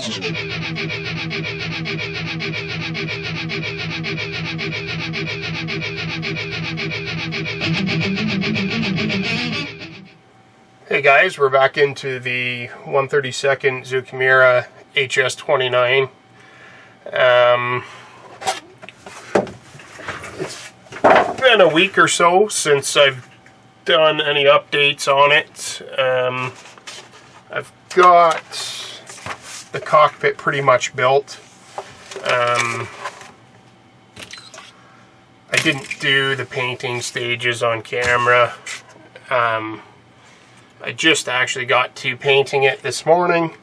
Hey guys, we're back into the 132nd Zoueki-Mura HS-129. It's been a week or so since I've done any updates on it. I've got the cockpit pretty much built. I didn't do the painting stages on camera. I just actually got to painting it this morning,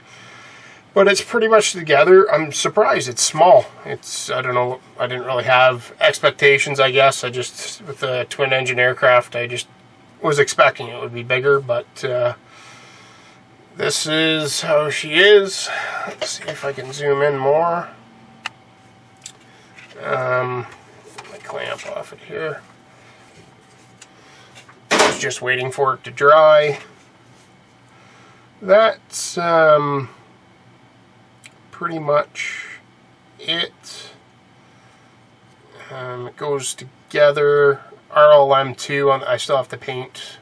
but it's pretty much together. I'm surprised it's small. I don't know, I didn't really have expectations, I guess. With the twin engine aircraft, I just was expecting it would be bigger, but this is how she is. Let's see if I can zoom in more. Let me clamp off it here. I was just waiting for it to dry. That's pretty much it. It goes together. RLM2, I still have to paint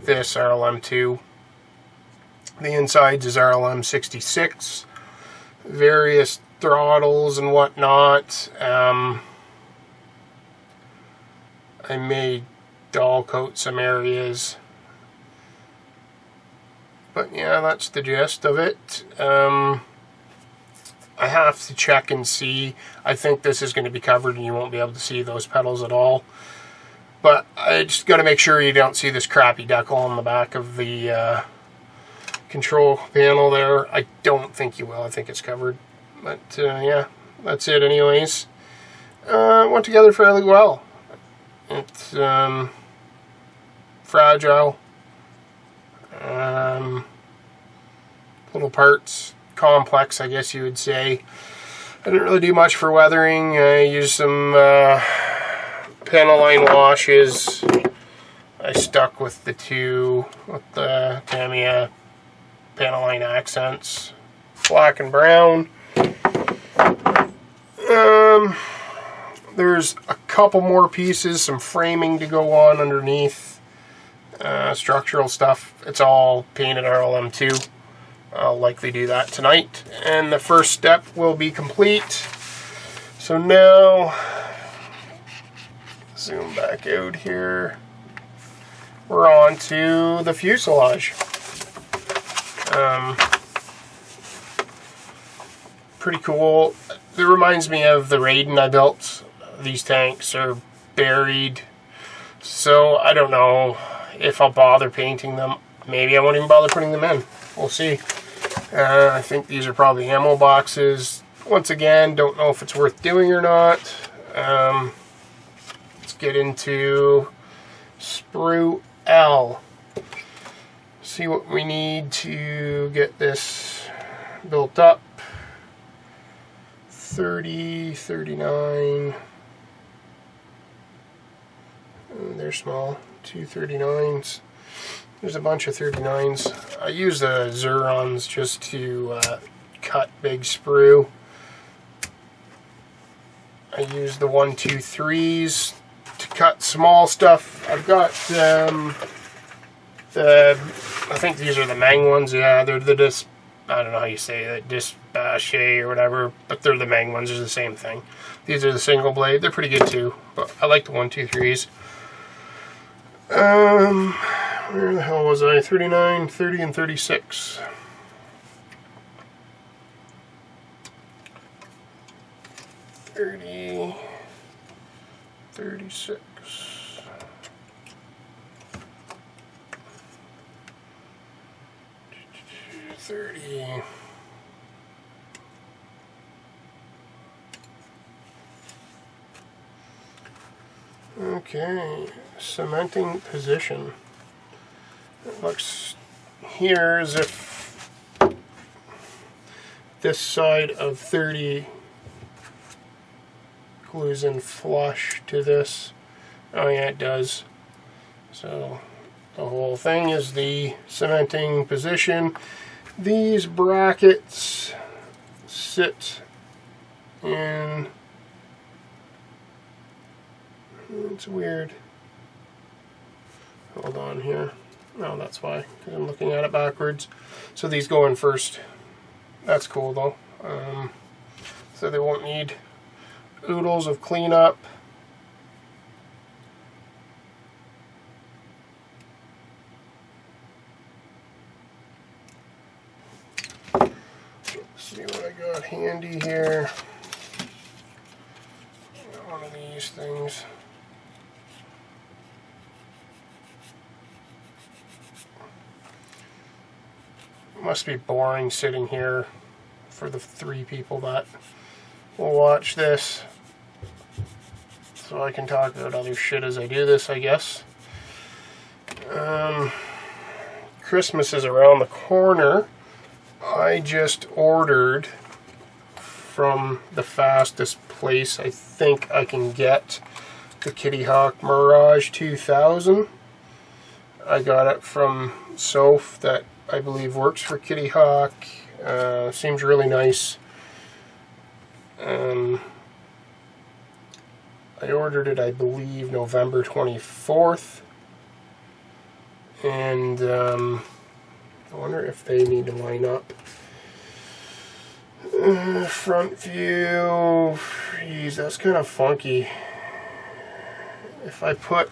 this RLM2. The insides is RLM66. Various throttles and whatnot. I may dull coat some areas. But yeah, that's the gist of it. I have to check and see. I think this is going to be covered and you won't be able to see those pedals at all. But I just got to make sure you don't see this crappy decal on the back of the control panel there. I don't think you will. I think it's covered. But yeah, that's it anyways. It went together fairly well. It's fragile. Little parts, complex, I guess you would say. I didn't really do much for weathering. I used some panel line washes. I stuck with the Tamiya panel line accents, black and brown. There's a couple more pieces, some framing to go on underneath. Structural stuff. It's all painted RLM2. I'll likely do that tonight, and the first step will be complete. So now, zoom back out here. We're on to the fuselage. Pretty cool. It reminds me of the Raiden I built. These tanks are buried, so I don't know if I'll bother painting them. Maybe I won't even bother putting them in. We'll see. I think these are probably ammo boxes. Once again, don't know if it's worth doing or not. Let's get into sprue L. See what we need to get this built up. 30, 39. They're small. 2 39s. There's a bunch of 39s. I use the Zurons just to cut big sprue. I use the 123s to cut small stuff. I've got I think these are the Mang ones. Yeah, they're the I don't know how you say it, Dispatch or whatever, but they're the Mang ones. They're the same thing. These are the single blade. They're pretty good too, but I like the 123s. Where the hell was I? 39, 30, and 36. $30, 36. 30. Okay, cementing position. It looks here as if this side of 30 glues in flush to this. Oh yeah, it does. So the whole thing is the cementing position. These brackets sit in, it's weird. Hold on here. No, that's why, because I'm looking at it backwards. So these go in first. That's cool though. So they won't need oodles of cleanup. Let's see what I got handy here. Got one of these things. Must be boring sitting here for the 3 people that will watch this. So I can talk about other shit as I do this, I guess. Christmas is around the corner. I just ordered from the fastest place I think I can get the Kitty Hawk Mirage 2000. I got it from Soph, that I believe works for Kitty Hawk. Seems really nice. I ordered it, I believe, November 24th. And I wonder if they need to line up. Front view. Geez, that's kind of funky. If I put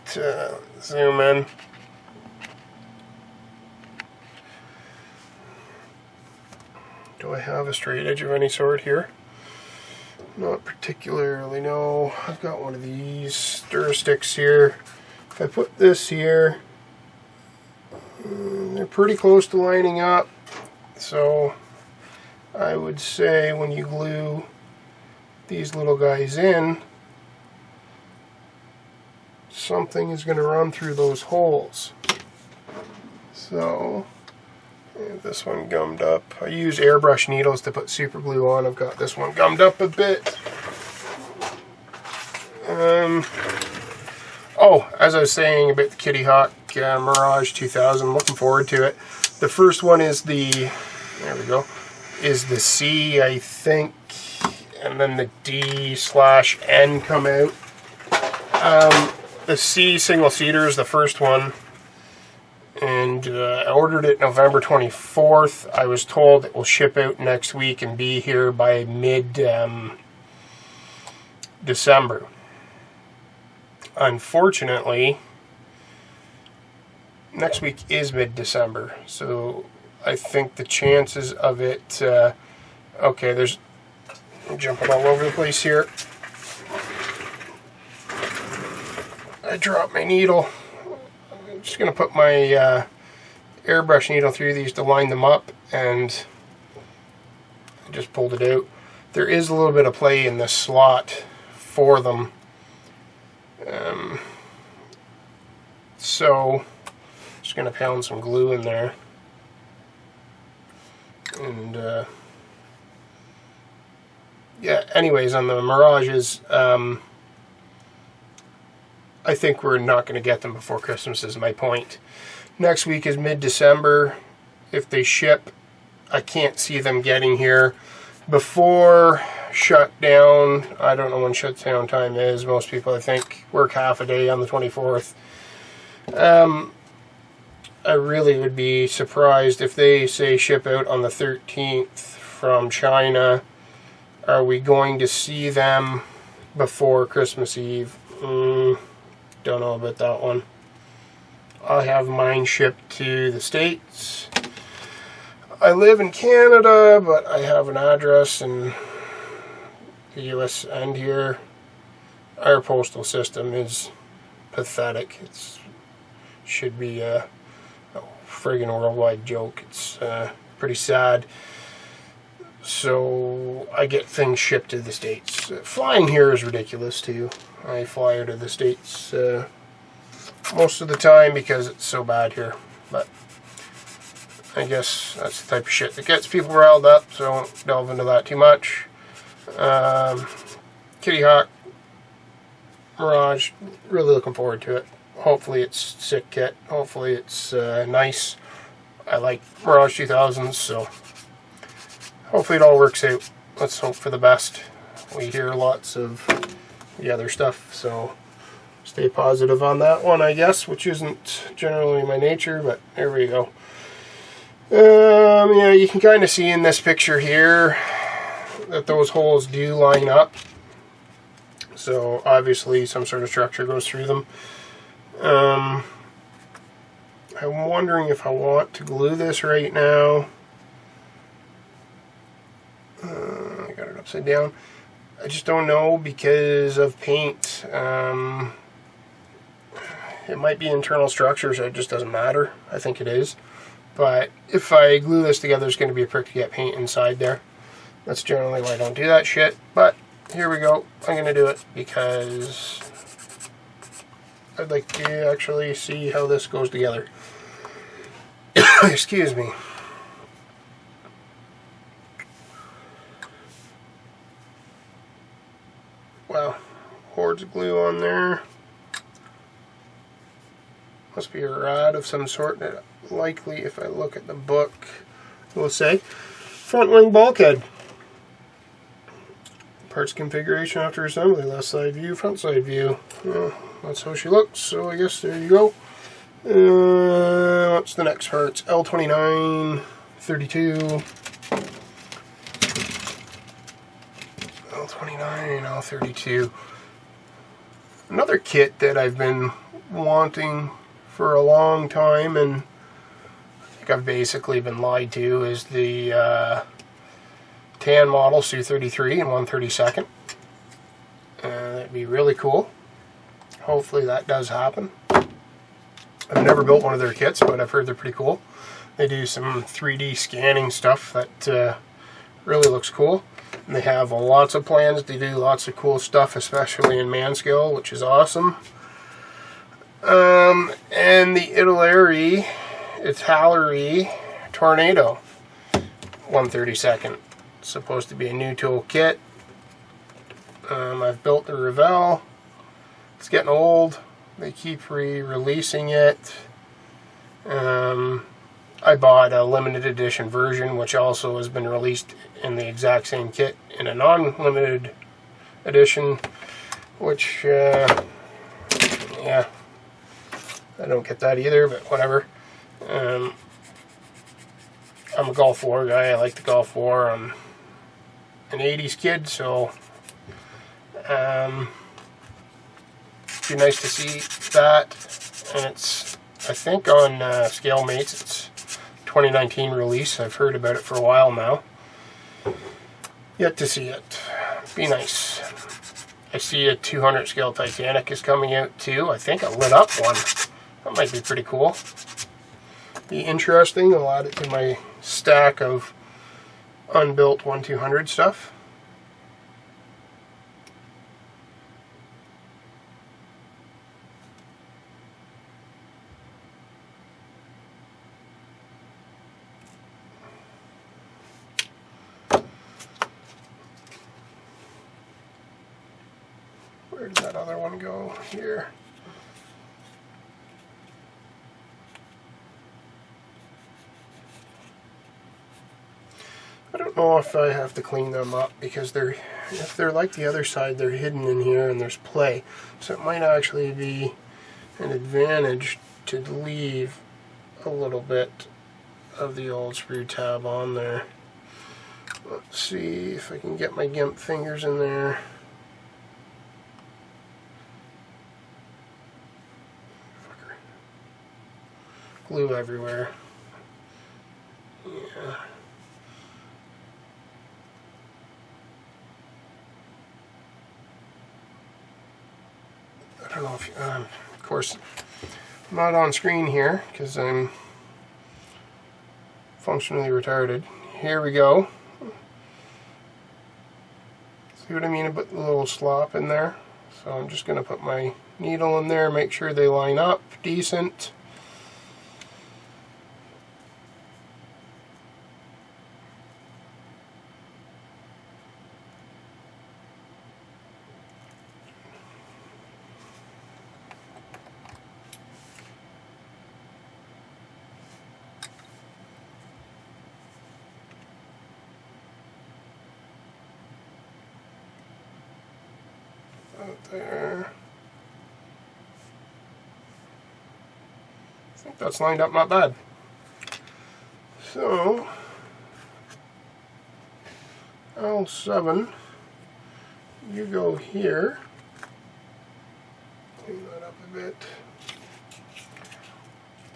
zoom in. Do I have a straight edge of any sort here? Not particularly, no. I've got one of these stir sticks here. If I put this here, they're pretty close to lining up. So I would say when you glue these little guys in, something is going to run through those holes. So this one gummed up. I use airbrush needles to put super glue on. I've got this one gummed up a bit. Oh, as I was saying about the Kitty Hawk Mirage 2000, looking forward to it. The first one is the, there we go, is the C, I think, and then the D/N come out. The C single-seater is the first one. And I ordered it November 24th. I was told it will ship out next week and be here by mid-December. Unfortunately, next week is mid-December. So I think the chances of it... okay, there's... I'm jumping all over the place here. I dropped my needle. I'm just going to put my airbrush needle through these to line them up, and I just pulled it out. There is a little bit of play in this slot for them. So just going to pound some glue in there. And yeah, anyways, on the Mirages, I think we're not going to get them before Christmas is my point. Next week is mid-December. If they ship, I can't see them getting here before shutdown. I don't know when shutdown time is. Most people, I think, work half a day on the 24th. I really would be surprised if they say ship out on the 13th from China. Are we going to see them before Christmas Eve? Don't know about that one. I have mine shipped to the States. I live in Canada, but I have an address in the US end here. Our postal system is pathetic. It should be a friggin' worldwide joke. It's pretty sad. So I get things shipped to the States. Flying here is ridiculous too. I fly out of the States most of the time because it's so bad here. But I guess that's the type of shit that gets people riled up, so I won't delve into that too much. Kitty Hawk Mirage, really looking forward to it. Hopefully it's sick kit. Hopefully it's nice. I like Mirage 2000s, so hopefully it all works out. let's hope for the best. We hear lots of the other stuff, so stay positive on that one, I guess, which isn't generally my nature, but there we go. Yeah, you can kind of see in this picture here that those holes do line up. So obviously some sort of structure goes through them. I'm wondering if I want to glue this right now. I got it upside down. I just don't know because of paint. It might be internal structure, so it just doesn't matter. I think it is. But if I glue this together, it's going to be a prick to get paint inside there. That's generally why I don't do that shit. But here we go. I'm going to do it because I'd like to actually see how this goes together. Excuse me. Wow. Hordes of glue on there. Must be a rod of some sort. Likely, if I look at the book, it will say front wing bulkhead. Parts configuration after assembly. Left side view, front side view. Well, that's how she looks, so I guess there you go. What's the next parts? L29, 32. L29, L32. Another kit that I've been wanting for a long time, and I think I've basically been lied to, is the tan model Su-33 and 132nd. That'd be really cool. Hopefully that does happen. I've never built one of their kits, but I've heard they're pretty cool. They do some 3D scanning stuff that really looks cool. And they have lots of plans to do lots of cool stuff, especially in man scale, which is awesome. And the Italeri Tornado 132nd. It's supposed to be a new tool kit. I've built the Revell. It's getting old. They keep re-releasing it. I bought a limited edition version, which also has been released in the exact same kit in a non-limited edition, which, yeah, I don't get that either, but whatever. I'm a Gulf War guy. I like the Gulf War. I'm an 80s kid, so it'd be nice to see that. And it's, I think on ScaleMates, it's 2019 release. I've heard about it for a while now. Yet to see it. Be nice. I see a 200 scale Titanic is coming out too. I think a lit up one. That might be pretty cool. Be interesting. I'll add it to my stack of unbuilt 1-200 stuff. Where did that other one go? Here. I don't know if I have to clean them up because if they're like the other side, they're hidden in here and there's play. So it might actually be an advantage to leave a little bit of the old screw tab on there. Let's see if I can get my GIMP fingers in there. Fucker. Glue everywhere. Yeah. I don't know if, of course, I'm not on screen here because I'm functionally retarded. Here we go. See what I mean about the little slop in there? So I'm just going to put my needle in there, make sure they line up decent. Out there. I think that's lined up not bad. So, L7, you go here. Clean that up a bit.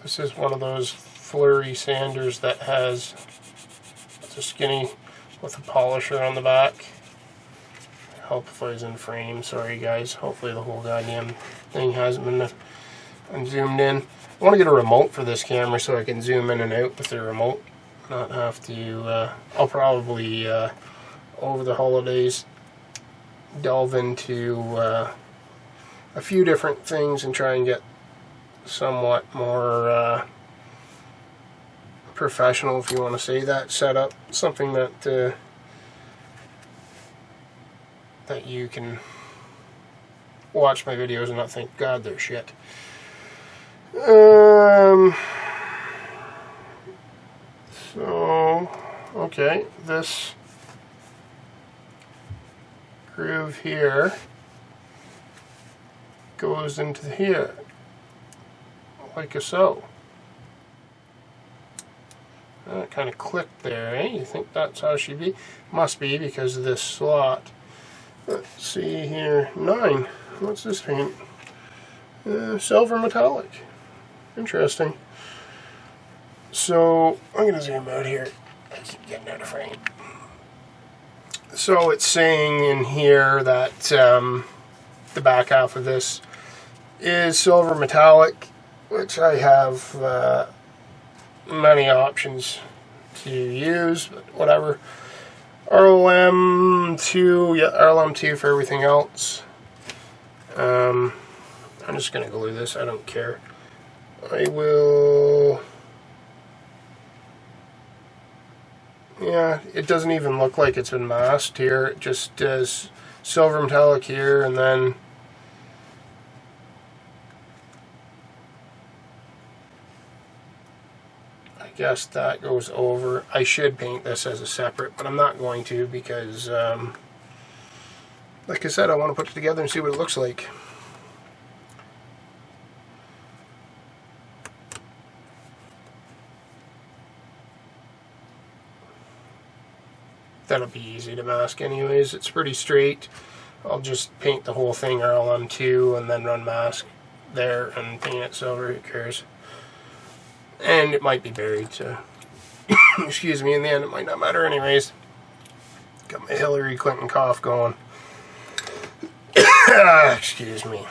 This is one of those flurry sanders that has a skinny with a polisher on the back. Hopefully it's in frame. Sorry guys. Hopefully the whole goddamn thing hasn't been zoomed in. I want to get a remote for this camera so I can zoom in and out with the remote. Not have to. I'll probably over the holidays delve into a few different things and try and get somewhat more professional, if you want to say that, setup. Something that that you can watch my videos and not think, God, they're shit. So, okay, this groove here goes into here, like so. That kind of clicked there, eh? You think that's how it should be? Must be because of this slot. Let's see here, 9. What's this paint? Silver metallic. Interesting. So, I'm going to zoom out here. I keep getting out of frame. So, it's saying in here that the back half of this is silver metallic, which I have many options to use, but whatever. RLM2, yeah, RLM2 for everything else. I'm just going to glue this, I don't care. I will... Yeah, it doesn't even look like it's been masked here. It just does silver metallic here, and then I guess that goes over. I should paint this as a separate, but I'm not going to because, like I said, I want to put it together and see what it looks like. That'll be easy to mask anyways. It's pretty straight. I'll just paint the whole thing RLM2 and then run mask there and paint it silver. Who cares? And it might be buried, so excuse me, in the end it might not matter anyways. Got my Hillary Clinton cough going. Excuse me.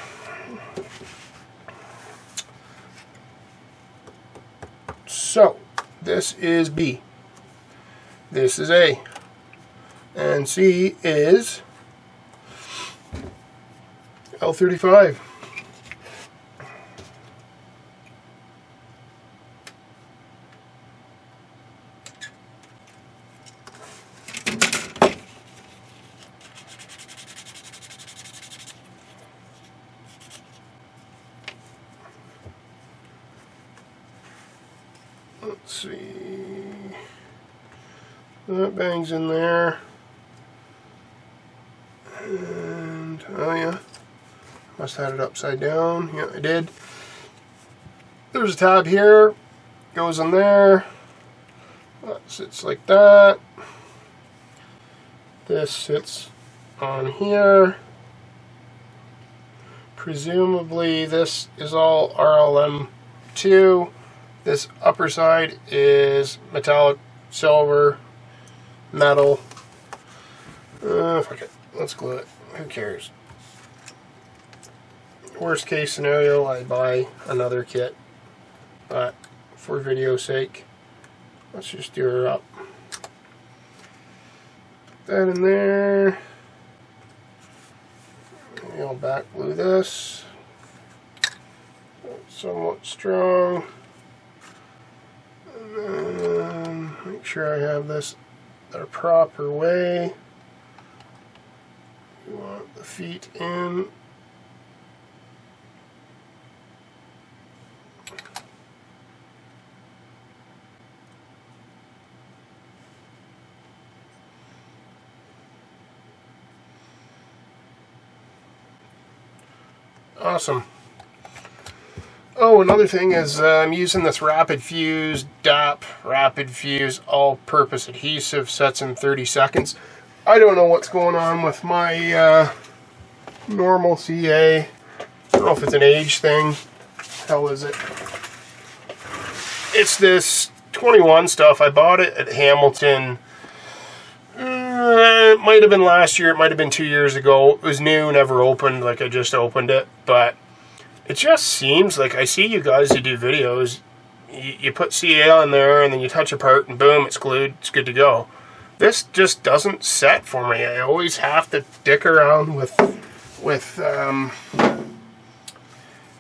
So, this is B. This is A. And C is L35. Let's see. That bangs in there. And, oh yeah, must have had it upside down. Yeah, I did. There's a tab here, goes in there. That sits like that. This sits on here. Presumably this is all RLM2. This upper side is metallic silver metal. Fuck it. Let's glue it. Who cares? Worst case scenario, I buy another kit. But for video's sake, let's just do her up. Put that in there. Maybe I'll back glue this. Somewhat strong. And then make sure I have this the proper way. You want the feet in. Awesome. Oh, another thing is I'm using this Rapid Fuse DAP Rapid Fuse all-purpose adhesive. Sets in 30 seconds. I don't know what's going on with my normal CA. I don't know if it's an age thing. Hell is it? It's this 21 stuff. I bought it at Hamilton. It might have been last year. It might have been 2 years ago. It was new, never opened. Like, I just opened it. But it just seems like I see you guys who do videos. You put CA on there and then you touch a part and boom, it's glued. It's good to go. This just doesn't set for me. I always have to dick around with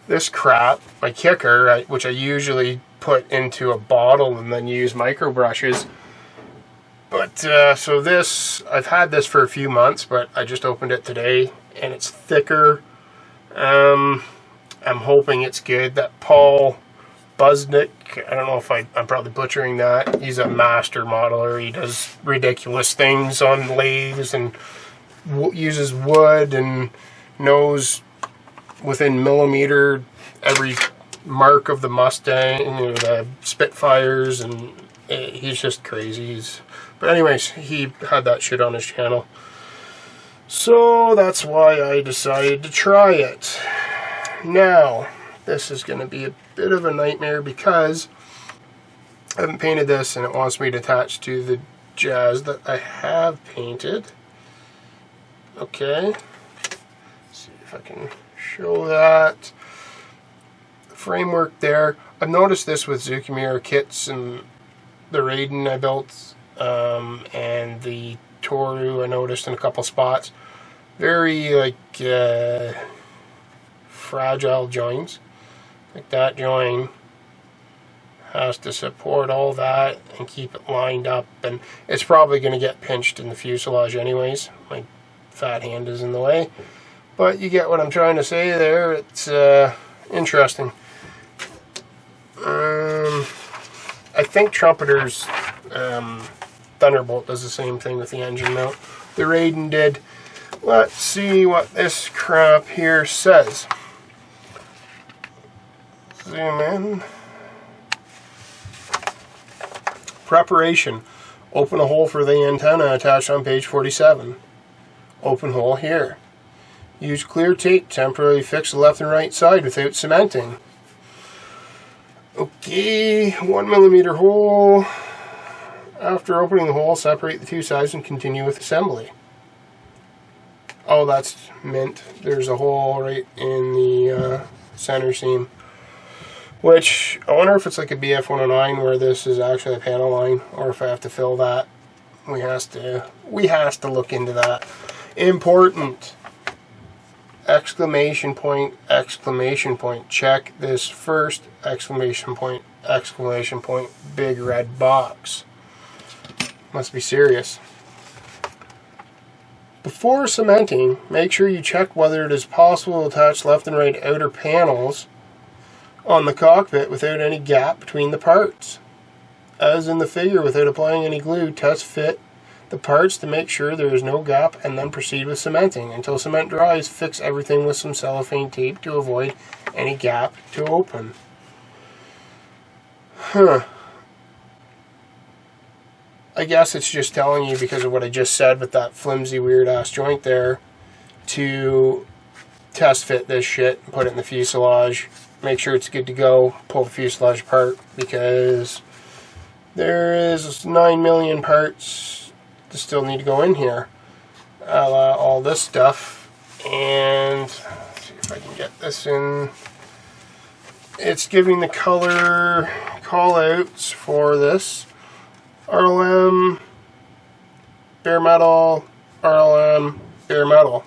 this crap, my kicker, which I usually put into a bottle and then use micro brushes. But so this, I've had this for a few months, but I just opened it today and it's thicker. I'm hoping it's good. That Paul Busnick, I don't know if I'm probably butchering that. He's a master modeler. He does ridiculous things on lathes and uses wood and knows within millimeter every mark of the Mustang, you know, the Spitfires, and he's just crazy. But anyways, he had that shit on his channel. So that's why I decided to try it. Now, this is going to be a bit of a nightmare because I haven't painted this and it wants me to attach to the Jazz that I have painted. Okay. Let's see if I can show that. The framework there. I've noticed this with Zoueki-Mura kits and the Raiden I built and the Toru I noticed in a couple spots. Very like fragile joints. Like that joint has to support all that and keep it lined up, and it's probably going to get pinched in the fuselage anyways. My fat hand is in the way, but you get what I'm trying to say there. It's interesting. I think Trumpeter's Thunderbolt does the same thing with the engine mount. The Raiden did. Let's see what this crap here says. Zoom in. Preparation. Open a hole for the antenna attached on page 47. Open hole here. Use clear tape to temporarily fix the left and right side without cementing. Okay, 1 millimeter hole. After opening the hole, separate the two sides and continue with assembly. Oh, that's mint. There's a hole right in the center seam. Which, I wonder if it's like a BF-109 where this is actually a panel line, or if I have to fill that. We has to look into that. Important! Exclamation point, exclamation point. Check this first, exclamation point, big red box. Must be serious. Before cementing, make sure you check whether it is possible to attach left and right outer panels on the cockpit without any gap between the parts. As in the figure, without applying any glue, test fit the parts to make sure there is no gap and then proceed with cementing. Until cement dries, fix everything with some cellophane tape to avoid any gap to open. I guess it's just telling you, because of what I just said with that flimsy weird ass joint there, to test fit this shit and put it in the fuselage. Make sure it's good to go. Pull the fuselage apart, because there is 9 million parts that still need to go in here. All this stuff. And let's see if I can get this in. It's giving the color callouts for this. RLM, bare metal, RLM, bare metal.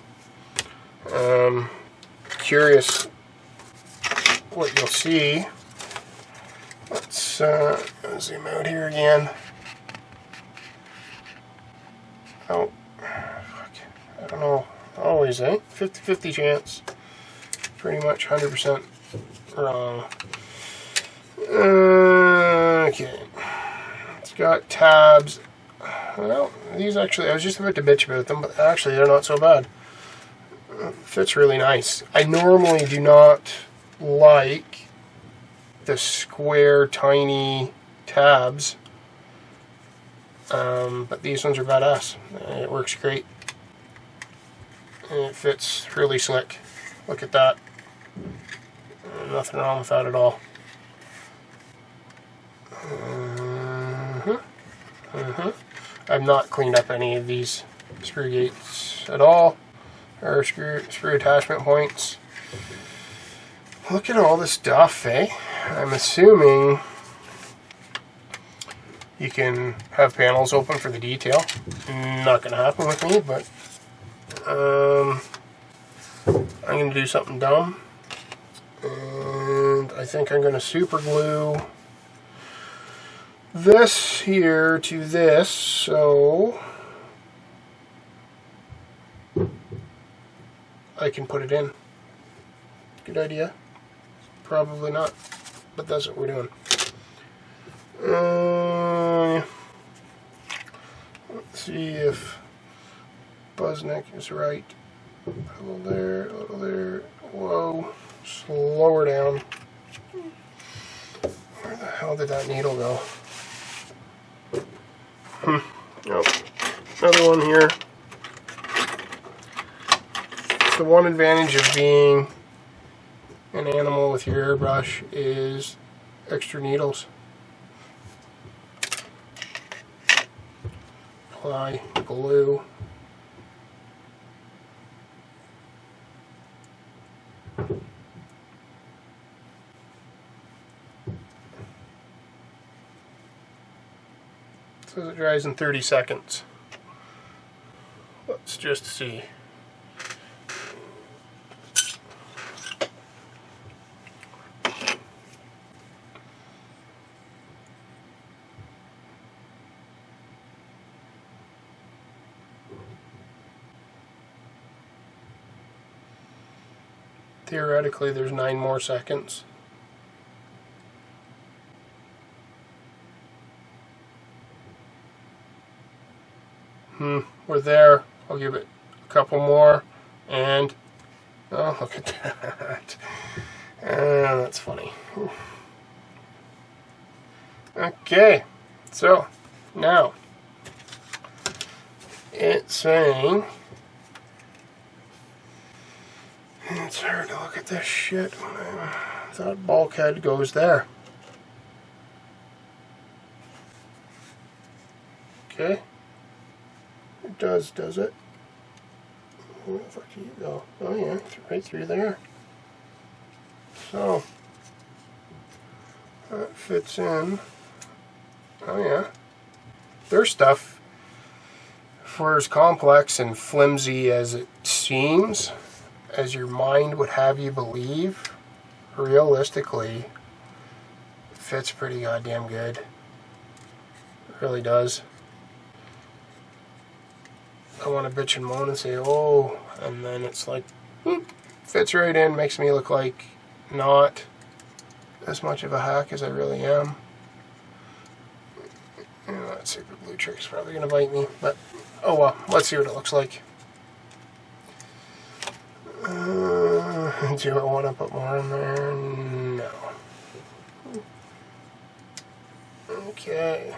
Curious what you'll see. Let's zoom out here again. Oh, fuck. I don't know. Always, eh? 50-50 chance. Pretty much 100% wrong. Okay. It's got tabs. Well, these actually, I was just about to bitch about them, but actually they're not so bad. Fits really nice. I normally do not like the square, tiny tabs, but these ones are badass. It works great. And it fits really slick. Look at that. Nothing wrong with that at all. I've not cleaned up any of these screw gates at all, or screw attachment points. Look at all this stuff, eh? I'm assuming you can have panels open for the detail. Not going to happen with me, but I'm going to do something dumb. And I think I'm going to super glue this here to this, so I can put it in. Good idea. Probably not, but that's what we're doing. Let's see if Buzzneck is right. A little there, a little there. Whoa, slow her down. Where the hell did that needle go? Oh, another one here. The one advantage of being an animal with your airbrush is extra needles. Apply glue. Says it dries in 30 seconds. Let's just see. Theoretically, there's 9 more seconds. We're there. I'll give it a couple more, and oh, look at that. That's funny. Okay, so now it's saying it's hard to look at this shit when that bulkhead goes there. Okay. It does it? Where the fuck do you go? Oh yeah, it's right through there. So, that fits in. Oh yeah. Their stuff, for as complex and flimsy as it seems, as your mind would have you believe, realistically, it fits pretty goddamn good. It really does. I want to bitch and moan and say, oh, and then it's like, whoop, fits right in, makes me look like not as much of a hack as I really am. You know, that super glue trick is probably going to bite me, but oh well, let's see what it looks like. Do I want to put more in there? No. Okay.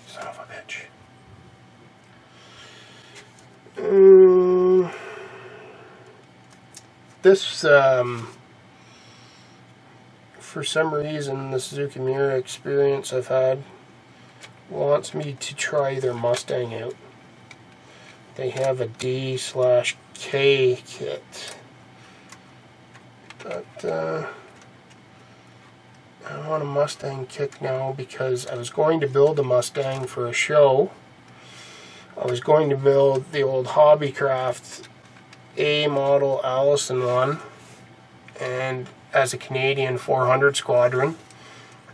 Son of a bitch. This, for some reason, this Zoueki-Mura experience I've had wants me to try their Mustang out. They have a D/K kit, but I'm on a Mustang kick now because I was going to build a Mustang for a show. I was going to build the old Hobbycraft A model Allison one, and as a Canadian 400 Squadron.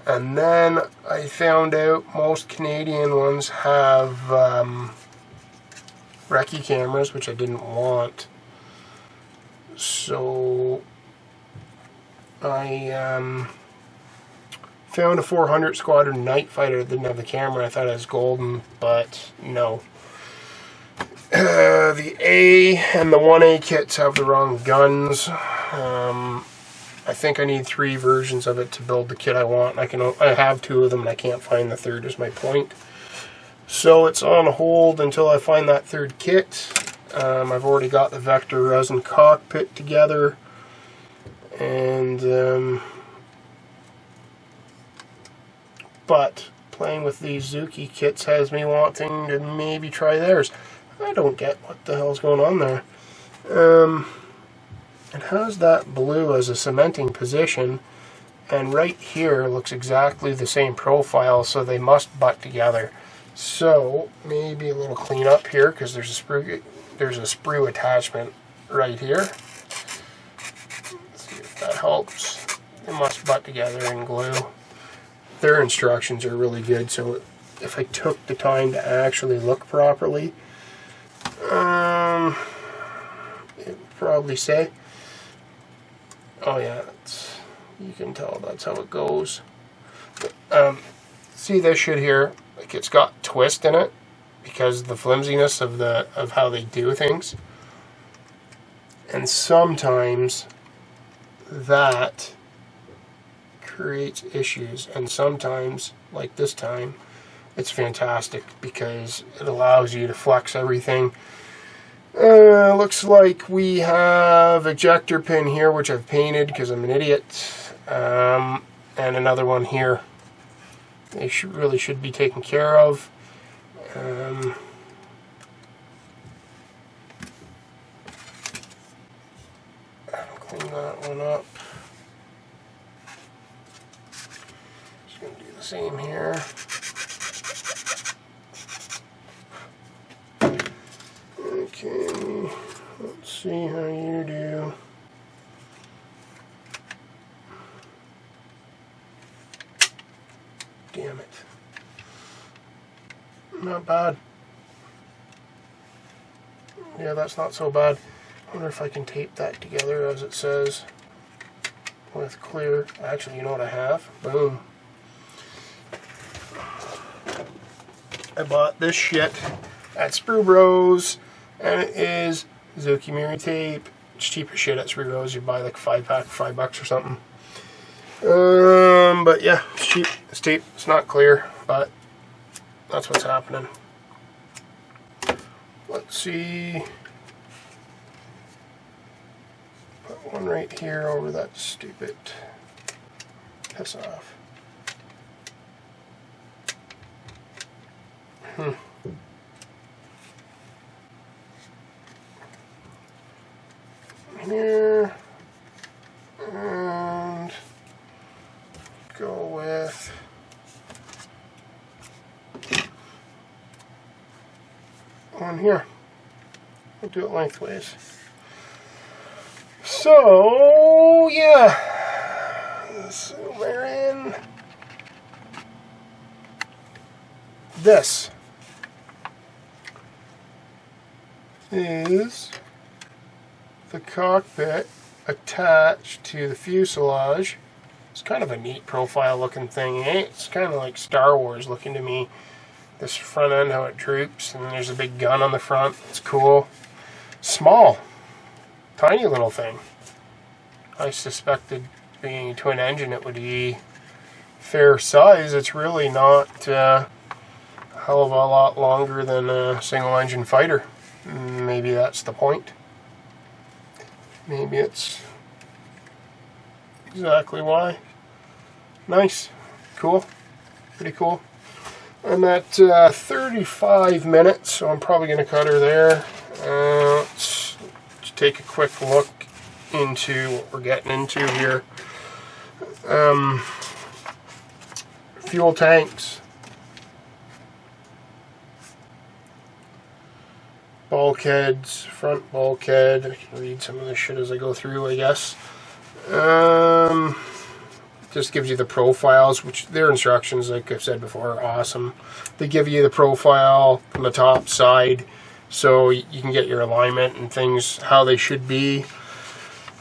And then I found out most Canadian ones have recce cameras, which I didn't want. So I Found a 400 Squadron night fighter that didn't have the camera. I thought it was golden, but no. The A and the 1A kits have the wrong guns. I think I need 3 versions of it to build the kit I want. I have 2 of them and I can't find the third is my point. So it's on hold until I find that third kit. I've already got the Vector resin cockpit together. And but playing with these Zoueki kits has me wanting to maybe try theirs. I don't get what the hell's going on there. It has that blue as a cementing position, and right here looks exactly the same profile, so they must butt together. So maybe a little cleanup here, because there's a sprue attachment right here. Let's see if that helps. They must butt together in glue. Their instructions are really good, so if I took the time to actually look properly, it would probably say, oh yeah, you can tell that's how it goes. See this shit here, like it's got twist in it because of the flimsiness of how they do things, and sometimes that creates issues, and sometimes, like this time, it's fantastic because it allows you to flex everything. Looks like we have ejector pin here, which I've painted because I'm an idiot, and another one here. They really should be taken care of. I'll clean that one up. Just going to do the same here. Okay, let's see how you do. Damn it. Not bad. Yeah, that's not so bad. I wonder if I can tape that together as it says with clear. Actually, you know what I have? Boom. I bought this shit at Sprue Bros, and it is Zoueki-Mura tape. It's cheap as shit at Sprue Bros. You buy like a 5-pack for $5 or something. But yeah, it's cheap. It's tape. It's not clear, but that's what's happening. Let's see. Put one right here over that stupid piss off. Here, and go with one here. We'll do it lengthways. So yeah, so we're in this is the cockpit attached to the fuselage. It's kind of a neat profile looking thing, eh? It's kind of like Star Wars looking to me. This front end, how it droops, and there's a big gun on the front. It's cool. Small. Tiny little thing. I suspected being a twin engine it would be fair size. It's really not a hell of a lot longer than a single engine fighter. Maybe that's the point. Maybe it's exactly why. Nice. Cool. Pretty cool. I'm at 35 minutes, so I'm probably going to cut her there. Let's take a quick look into what we're getting into here. Fuel tanks. Bulkheads, front bulkhead. I can read some of this shit as I go through, I guess. Just gives you the profiles, which their instructions, like I've said before, are awesome. They give you the profile from the top side, so you can get your alignment and things how they should be.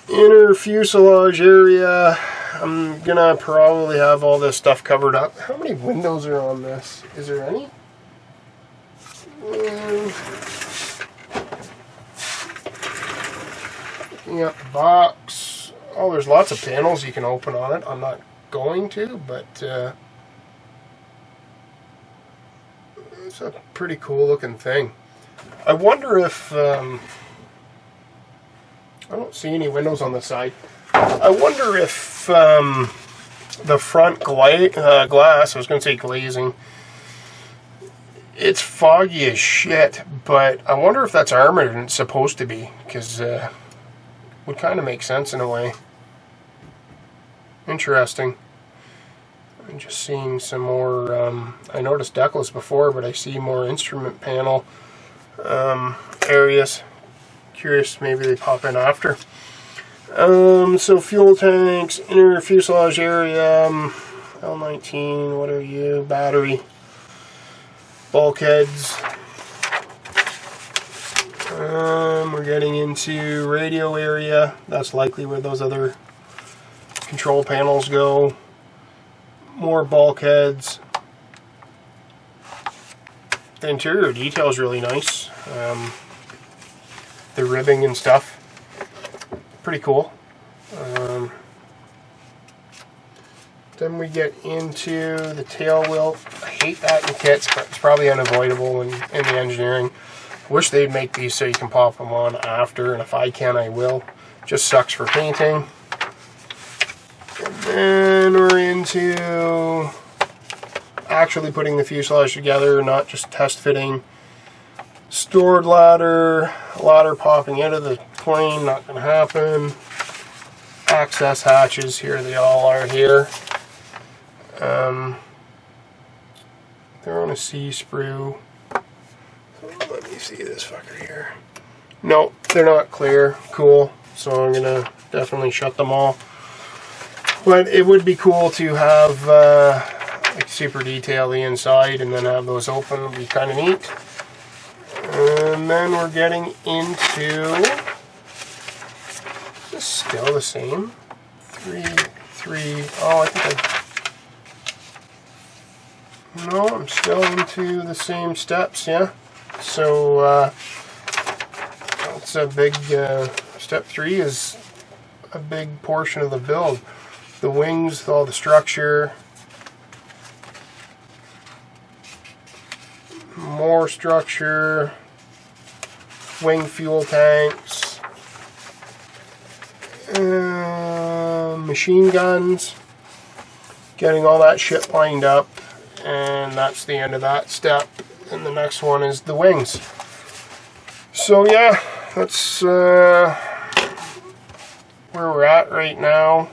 Inner fuselage area, I'm gonna probably have all this stuff covered up. How many windows are on this? Is there any? Looking at the box. Oh, there's lots of panels you can open on it. I'm not going to, but it's a pretty cool looking thing. I wonder if I don't see any windows on the side. I wonder if the front glass, I was going to say glazing, it's foggy as shit, but I wonder if that's armored and it's supposed to be, because would kind of make sense in a way. Interesting. I'm just seeing some more, I noticed deckless before, but I see more instrument panel areas. Curious, maybe they pop in after. So fuel tanks, inner fuselage area, L19, what are you, battery, bulkheads. We're getting into radio area. That's likely where those other control panels go. More bulkheads. The interior detail is really nice. The ribbing and stuff, pretty cool. Then we get into the tail wheel. I hate that in kits, but it's probably unavoidable in the engineering. Wish they'd make these so you can pop them on after, and if I can, I will. Just sucks for painting. And then we're into actually putting the fuselage together, not just test fitting. Stored ladder popping out of the plane, not going to happen. Access hatches, here they all are here. They're on a C-sprue. Let me see this fucker here. No, they're not clear. Cool. So I'm going to definitely shut them all. But it would be cool to have like super detail the inside and then have those open. It would be kind of neat. And then we're getting into, is this still the same? 3, oh, I think no, I'm still into the same steps, yeah. So, that's a big, step 3 is a big portion of the build. The wings, all the structure, more structure, wing fuel tanks, machine guns, getting all that shit lined up, and that's the end of that step. And the next one is the wings. So yeah, that's where we're at right now.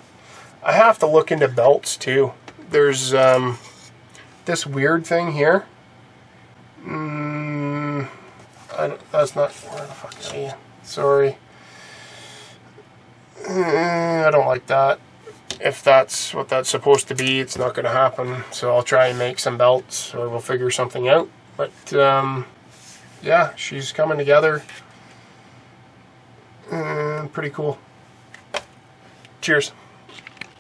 I have to look into belts too. There's this weird thing here. That's not, where the fuck is he? Sorry. I don't like that. If that's what that's supposed to be, it's not going to happen. So I'll try and make some belts, or we'll figure something out. But yeah, she's coming together. Pretty cool. Cheers.